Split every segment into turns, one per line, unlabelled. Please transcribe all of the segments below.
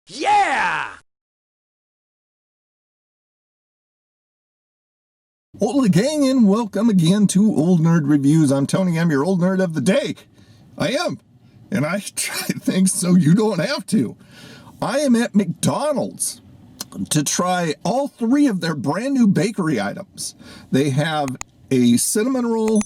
Yeah!
Hola gang, and welcome again to Old Nerd Reviews. I'm Tony, I'm your old nerd of the day. I am, and I try things so you don't have to. I am at McDonald's to try all three of their brand new bakery items. They have a cinnamon roll,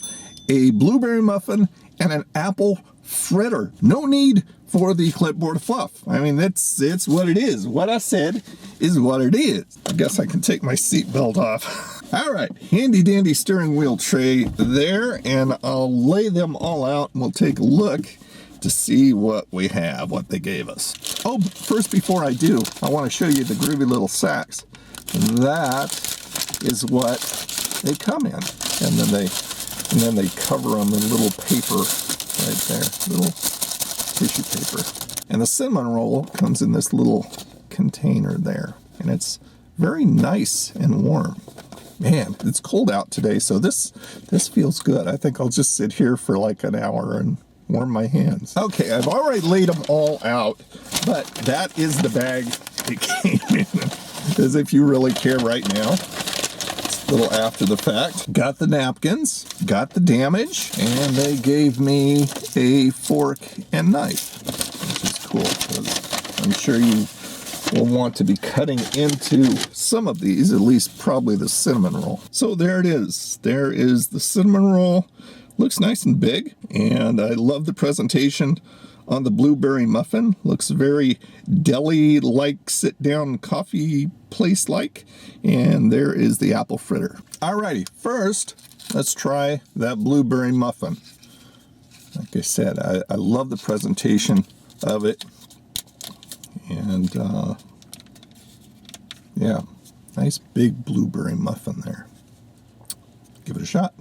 a blueberry muffin, and an apple fritter. No need for the clipboard fluff. I mean, it's what it is. What I said is what it is. I guess I can take my seatbelt off. All right, handy dandy steering wheel tray there, and I'll lay them all out and we'll take a look to see what we have, what they gave us. Oh, first, before I do, I want to show you the groovy little sacks. That is what they come in, and then they cover them in little paper right there, little tissue paper. And the cinnamon roll comes in this little container there, and it's very nice and warm. Man, it's cold out today, so this feels good. I think I'll just sit here for like an hour and warm my hands. Okay, I've already laid them all out, but that is the bag it came in, as if you really care right now. It's a little after the fact. Got the napkins, got the damage, and they gave me a fork and knife, which is cool, because I'm sure you will want to be cutting into some of these, at least probably the cinnamon roll. So there it is. There is the cinnamon roll. Looks nice and big, and I love the presentation on the blueberry muffin. Looks very deli-like, sit-down coffee place-like. And there is the apple fritter. Alrighty, first, let's try that blueberry muffin. Like I said, I love the presentation of it. And, yeah, nice big blueberry muffin there. Give it a shot.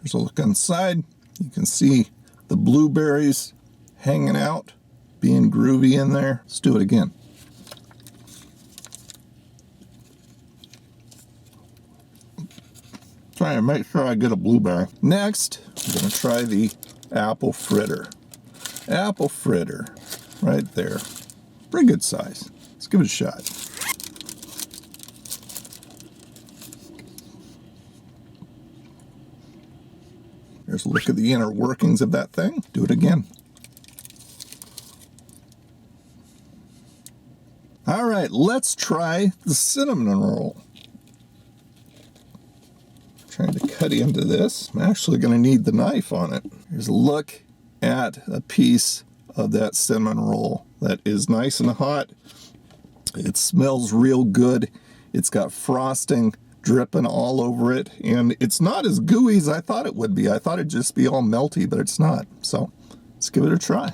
There's a look inside. You can see the blueberries hanging out, being groovy in there. Let's do it again. Trying to make sure I get a blueberry. Next, I'm going to try the apple fritter. Apple fritter, right there. Pretty good size. Let's give it a shot. Here's a look at the inner workings of that thing. Do it again. All right, let's try the cinnamon roll. Trying to cut into this. I'm actually going to need the knife on it. Here's a look at a piece of that cinnamon roll that is nice and hot. It smells real good. It's got frosting dripping all over it, and it's not as gooey as I thought it would be. I thought it'd just be all melty, but it's not. So let's give it a try.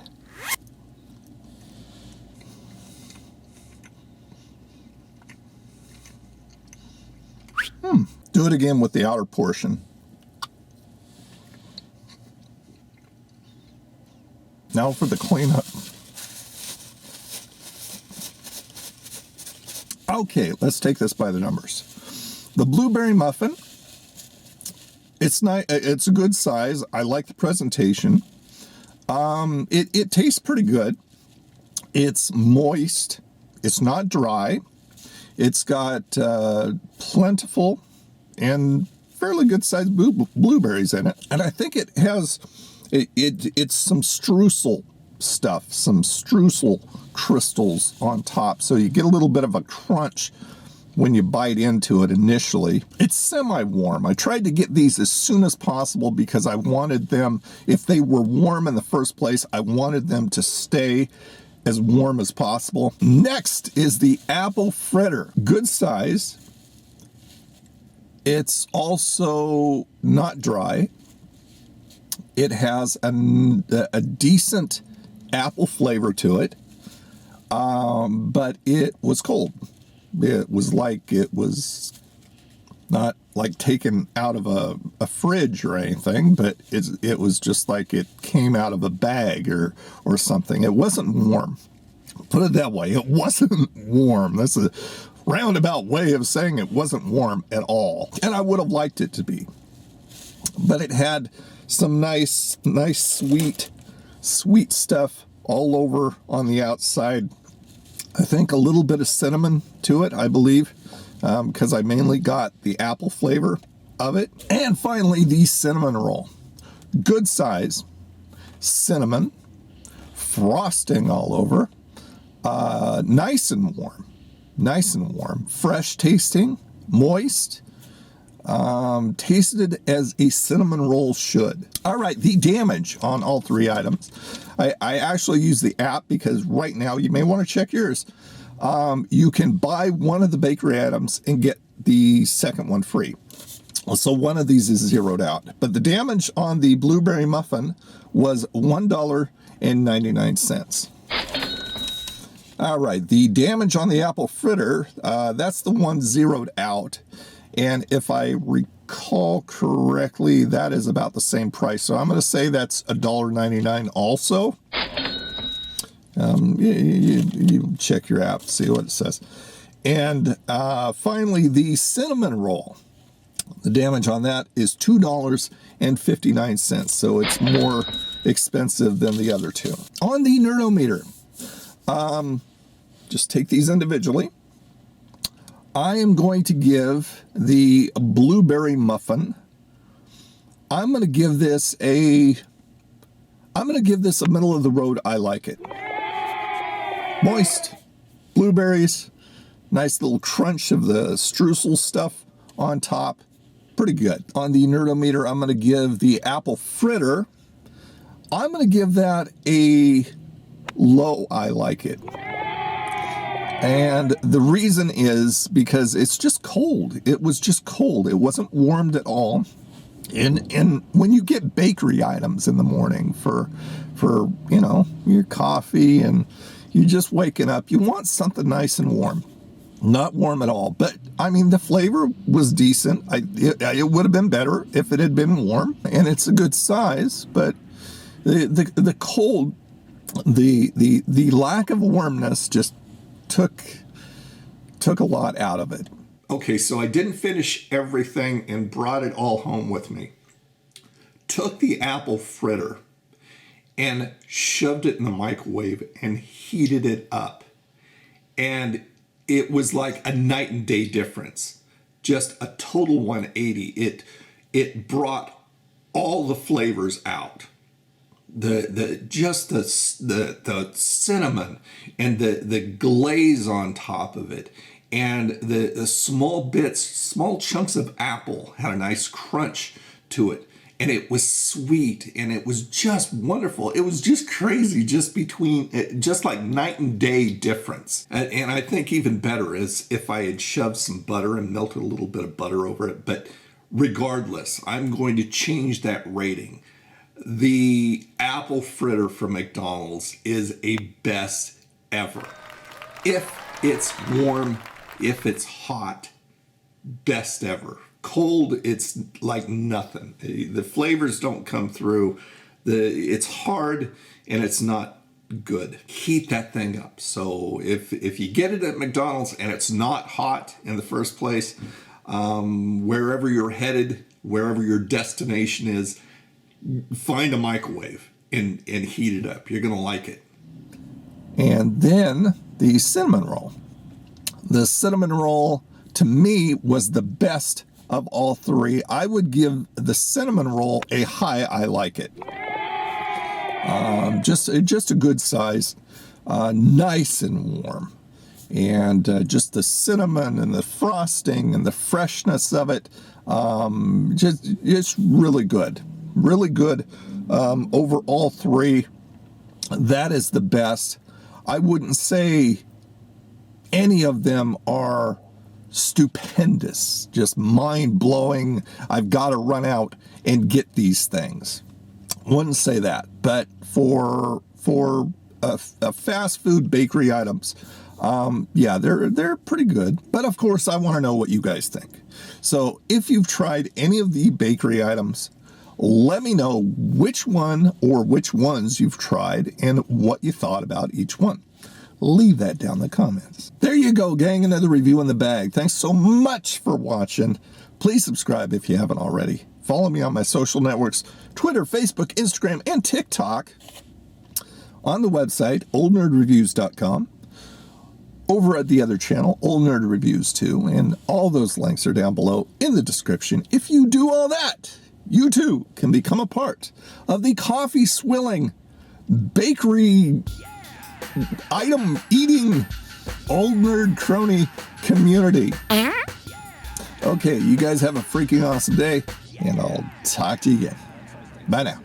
Do it again with the outer portion. Now for the cleanup. Okay, let's take this by the numbers. The blueberry muffin, it's nice. It's a good size. I like the presentation. It tastes pretty good. It's moist. It's not dry. It's got plentiful and fairly good sized blueberries in it, and I think it has it's some streusel stuff, some streusel crystals on top, so you get a little bit of a crunch when you bite into it initially. It's semi-warm. I tried to get these as soon as possible because I wanted them, if they were warm in the first place, I wanted them to stay as warm as possible. Next is the apple fritter. Good size. It's also not dry. It has a decent apple flavor to it, but it was cold. It was not like taken out of a fridge or anything, but it was just like it came out of a bag or something. It wasn't warm. Put it that way. It wasn't warm. That's a roundabout way of saying it wasn't warm at all. And I would have liked it to be. but it had some nice sweet stuff all over on the outside. I think a little bit of cinnamon to it, I believe, because I mainly got the apple flavor of it. And finally, the cinnamon roll. Good size, cinnamon, frosting all over, nice and warm, fresh tasting, moist, tasted as a cinnamon roll should. All right, the damage on all three items. I actually use the app because right now, you may want to check yours. You can buy one of the bakery items and get the second one free. So one of these is zeroed out. But the damage on the blueberry muffin was $1.99. All right, the damage on the apple fritter, that's the one zeroed out. And if I recall correctly, that is about the same price. So I'm going to say that's $1.99 also. You check your app, see what it says. And finally, the cinnamon roll. The damage on that is $2.59, so it's more expensive than the other two. On the Nerdometer, just take these individually. I am going to give the blueberry muffin, I'm going to give this a middle of the road, I like it. Moist, blueberries, nice little crunch of the streusel stuff on top. Pretty good. On the Nerdometer, I'm going to give the apple fritter, I'm going to give that a low, I like it. And the reason is because it's just cold. It was just cold. It wasn't warmed at all. And when you get bakery items in the morning for you know, your coffee and you're just waking up, you want something nice and warm. Not warm at all, but I mean, the flavor was decent. It would have been better if it had been warm, and it's a good size, but the cold, the lack of warmness just took a lot out of it. Okay, so I didn't finish everything and brought it all home with me. Took the apple fritter and shoved it in the microwave and heated it up. And it was like a night and day difference. Just a total 180. It brought all the flavors out. The cinnamon and the glaze on top of it, and the small chunks of apple had a nice crunch to it, and it was sweet, and it was just wonderful. It was just crazy, just like night and day difference. And I think even better is if I had shoved some butter and melted a little bit of butter over it. But regardless, I'm going to change that rating. The apple fritter from McDonald's is a best ever. If it's warm, if it's hot, best ever. Cold, it's like nothing. The flavors don't come through. It's hard and it's not good. Heat that thing up. So if you get it at McDonald's and it's not hot in the first place, wherever you're headed, wherever your destination is, find a microwave and heat it up. You're going to like it. And then the cinnamon roll. The cinnamon roll, to me, was the best of all three. I would give the cinnamon roll a high, I like it. Just a good size, nice and warm. And just the cinnamon and the frosting and the freshness of it, just really good. Really good over all three. That is the best. I wouldn't say any of them are stupendous, just mind-blowing. I've got to run out and get these things. Wouldn't say that. But for fast food bakery items, yeah, they're pretty good. But of course, I want to know what you guys think. So if you've tried any of the bakery items, let me know which one or which ones you've tried and what you thought about each one. Leave that down in the comments. There you go, gang. Another review in the bag. Thanks so much for watching. Please subscribe if you haven't already. Follow me on my social networks, Twitter, Facebook, Instagram, and TikTok. On the website, oldnerdreviews.com. Over at the other channel, Old Nerd Reviews too, and all those links are down below in the description. If you do all that, you too can become a part of the coffee swilling, bakery item eating Old Nerd Crony community. Okay, you guys have a freaking awesome day, and I'll talk to you again. Bye now.